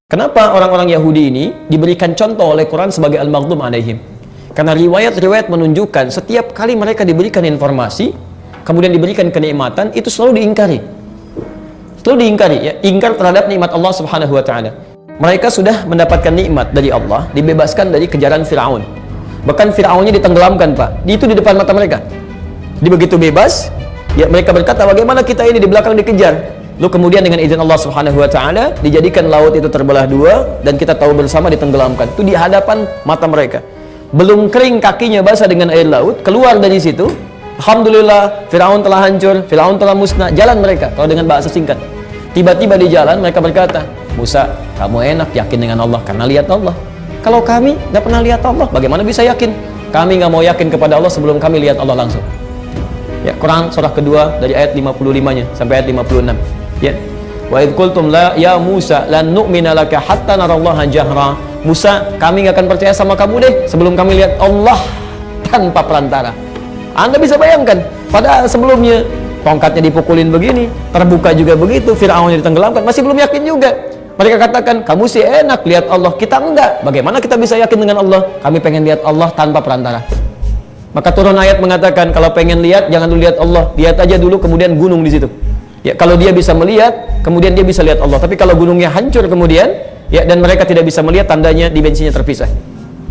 Kenapa orang-orang Yahudi ini diberikan contoh oleh Quran sebagai al-maghdum alaihim? Karena riwayat-riwayat menunjukkan setiap kali mereka diberikan informasi, kemudian diberikan kenikmatan, itu selalu diingkari. Selalu diingkari, ya, ingkar terhadap nikmat Allah Subhanahu wa taala. Mereka sudah mendapatkan nikmat dari Allah, dibebaskan dari kejaran Firaun. Bahkan Firaunnya ditenggelamkan, Pak. Itu di depan mata mereka. Di begitu bebas, ya mereka berkata, bagaimana kita ini di belakang dikejar? Lalu kemudian dengan izin Allah Subhanahu wa taala dijadikan laut itu terbelah dua dan kita tahu bersama ditenggelamkan. Itu di hadapan mata mereka. Belum kering kakinya basah dengan air laut, keluar dari situ. Alhamdulillah, Firaun telah hancur, Firaun telah musnah. Jalan mereka kalau dengan bahasa singkat. Tiba-tiba di jalan mereka berkata, "Musa, kamu enak yakin dengan Allah karena lihat Allah. Kalau kami nggak pernah lihat Allah, bagaimana bisa yakin? Kami nggak mau yakin kepada Allah sebelum kami lihat Allah langsung." Ya, Quran surah kedua dari ayat 55-nya sampai ayat 56. Ya. Wa idz qultum la ya Musa lan nu'mina laka hatta narallaha jahra. Musa, kami enggak akan percaya sama kamu deh sebelum kami lihat Allah tanpa perantara. Anda bisa bayangkan, pada sebelumnya tongkatnya dipukulin begini, terbuka juga begitu, Firaun ditenggelamkan, masih belum yakin juga. Mereka katakan, kamu sih enak lihat Allah, kita enggak. Bagaimana kita bisa yakin dengan Allah? Kami pengen lihat Allah tanpa perantara. Maka turun ayat mengatakan, kalau pengen lihat jangan dulu lihat Allah, lihat aja dulu kemudian gunung di situ. Ya, kalau dia bisa melihat, kemudian dia bisa lihat Allah. Tapi kalau gunungnya hancur kemudian, ya, dan mereka tidak bisa melihat, tandanya dimensinya terpisah.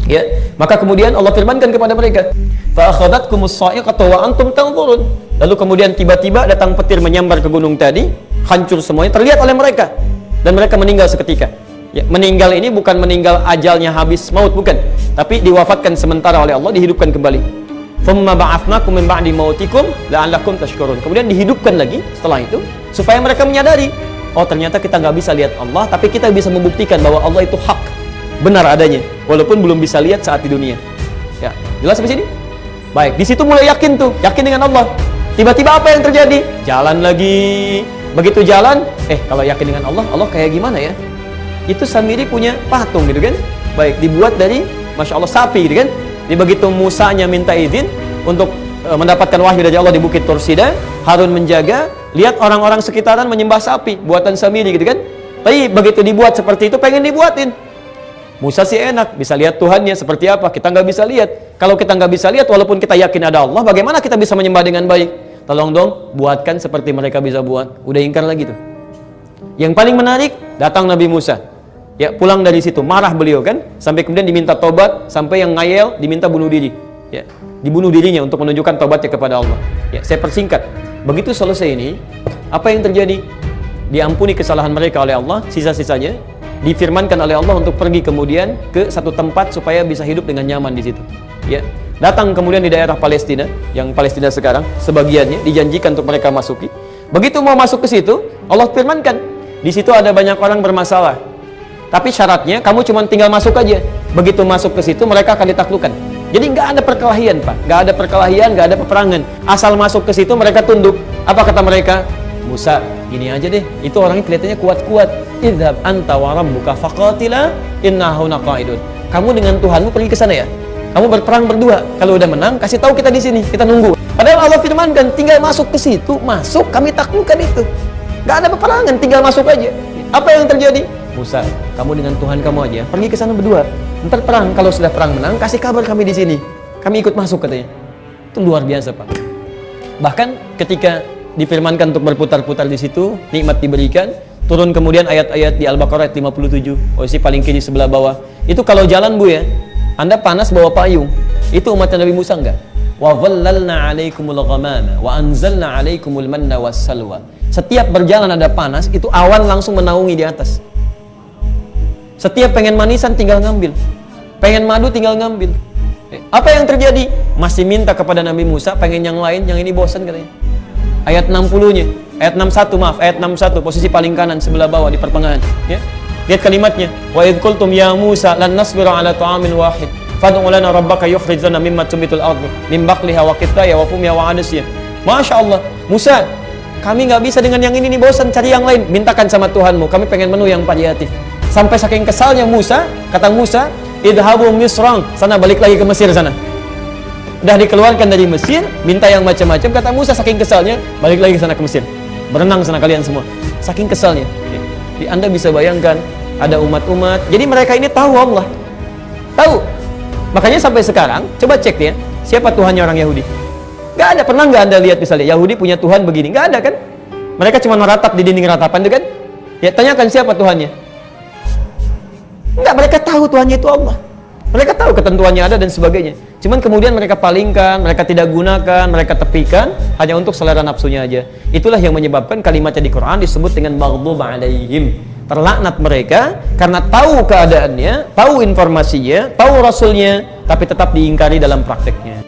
Ya, maka kemudian Allah firmankan kepada mereka, fa akhadhatkumus sa'iqatu wa antum tanzurun. Lalu kemudian tiba-tiba datang petir menyambar ke gunung tadi, hancur semuanya, terlihat oleh mereka, dan mereka meninggal seketika. Ya, meninggal ini bukan meninggal ajalnya habis maut, bukan, tapi diwafatkan sementara oleh Allah, dihidupkan kembali. Thumma ba'atsnakum min ba'di mautikum la'allakum tashkurun. Kemudian dihidupkan lagi setelah itu supaya mereka menyadari, oh ternyata kita nggak bisa lihat Allah, tapi kita bisa membuktikan bahwa Allah itu hak, benar adanya, walaupun belum bisa lihat saat di dunia. Ya, jelas sampai sini? Baik, di situ mulai yakin tuh, yakin dengan Allah. Tiba-tiba apa yang terjadi? Jalan lagi. Begitu jalan, kalau yakin dengan Allah, Allah kayak gimana ya? Itu Samiri punya patung gitu kan? Baik, dibuat dari Masya Allah sapi gitu kan? Di begitu Musanya minta izin untuk mendapatkan wahyu dari Allah di Bukit Tursida, Harun menjaga, lihat orang-orang sekitaran menyembah sapi buatan Samiri gitu kan. Tapi begitu dibuat seperti itu, pengen dibuatin. Musa sih enak, bisa lihat Tuhannya seperti apa, kita nggak bisa lihat. Kalau kita nggak bisa lihat, walaupun kita yakin ada Allah, bagaimana kita bisa menyembah dengan baik? Tolong dong, buatkan seperti mereka bisa buat. Udah ingkar lagi tuh. Yang paling menarik, datang Nabi Musa. Ya, pulang dari situ, marah beliau kan, sampai kemudian diminta tobat, sampai yang ngayel diminta bunuh diri. Ya, dibunuh dirinya untuk menunjukkan tobatnya kepada Allah. Ya, saya persingkat. Begitu selesai ini, apa yang terjadi? Diampuni kesalahan mereka oleh Allah, sisa-sisanya difirmankan oleh Allah untuk pergi kemudian ke satu tempat supaya bisa hidup dengan nyaman di situ. Ya, datang kemudian di daerah Palestina, yang Palestina sekarang sebagiannya dijanjikan untuk mereka masuki. Begitu mau masuk ke situ, Allah firmankan, di situ ada banyak orang bermasalah. Tapi syaratnya kamu cuma tinggal masuk aja. Begitu masuk ke situ mereka akan ditaklukkan. Jadi nggak ada perkelahian, Pak. Nggak ada perkelahian, nggak ada peperangan. Asal masuk ke situ mereka tunduk. Apa kata mereka? Musa, gini aja deh. Itu orangnya kelihatannya kuat-kuat. Idhab anta wa rabbuka faqatila inna huna qa'idun. Kamu dengan Tuhanmu pergi ke sana ya. Kamu berperang berdua. Kalau udah menang, kasih tahu kita di sini. Kita nunggu. Padahal Allah firmankan, tinggal masuk ke situ, masuk kami taklukkan itu. Nggak ada peperangan, tinggal masuk aja. Apa yang terjadi? Musa, kamu dengan Tuhan kamu aja, pergi ke sana berdua. Ntar perang, kalau sudah perang menang, kasih kabar kami di sini. Kami ikut masuk katanya. Itu luar biasa, Pak. Bahkan ketika difirmankan untuk berputar-putar di situ, nikmat diberikan, turun kemudian ayat-ayat di Al-Baqarah ayat 57, posisi paling kiri sebelah bawah. Itu kalau jalan Bu ya, Anda panas bawa payung. Itu umatnya Nabi Musa enggak? Wa dhallalna 'alaikumul ghamama wa anzalna 'alaikumul manna wassalwa. Setiap berjalan ada panas, itu awan langsung menaungi di atas. Setiap pengen manisan tinggal ngambil, pengen madu tinggal ngambil. Apa yang terjadi? Masih minta kepada Nabi Musa, pengen yang lain, yang ini bosan katanya. Ayat 60-nya, ayat 61 maaf, ayat 61 posisi paling kanan sebelah bawah di pertengahan. Ya, lihat kalimatnya. Wa idz qultum ya Musa lan nasbiru ala ta'amin wahid fad'u lana rabbaka yukhrij lana mimma tumbitul ardu min baqliha wa qithaiha wa fumiha wa adasiha. Masya Allah, Musa, kami nggak bisa dengan yang ini nih, bosan, cari yang lain. Mintakan sama Tuhanmu, kami pengen menu yang variatif. Sampai saking kesalnya Musa, kata Musa, idhabu misrang, sana balik lagi ke Mesir sana. Udah dikeluarkan dari Mesir, minta yang macam-macam, kata Musa saking kesalnya, balik lagi ke sana ke Mesir. Berenang sana kalian semua. Saking kesalnya. Jadi Anda bisa bayangkan, ada umat-umat. Jadi mereka ini tahu Allah. Tahu. Makanya sampai sekarang, coba cek ya, siapa Tuhannya orang Yahudi? Nggak ada. Pernah nggak Anda lihat misalnya, Yahudi punya Tuhan begini? Nggak ada kan? Mereka cuma meratap di dinding ratapan itu kan? Ya, tanyakan siapa Tuhannya? Enggak, mereka tahu Tuhannya itu Allah. Mereka tahu ketentuannya ada dan sebagainya. Cuman kemudian mereka palingkan, mereka tidak gunakan, mereka tepikan hanya untuk selera nafsunya aja. Itulah yang menyebabkan kalimatnya di Quran disebut dengan maghdub alaihim. Terlaknat mereka karena tahu keadaannya, tahu informasinya, tahu rasulnya, tapi tetap diingkari dalam prakteknya.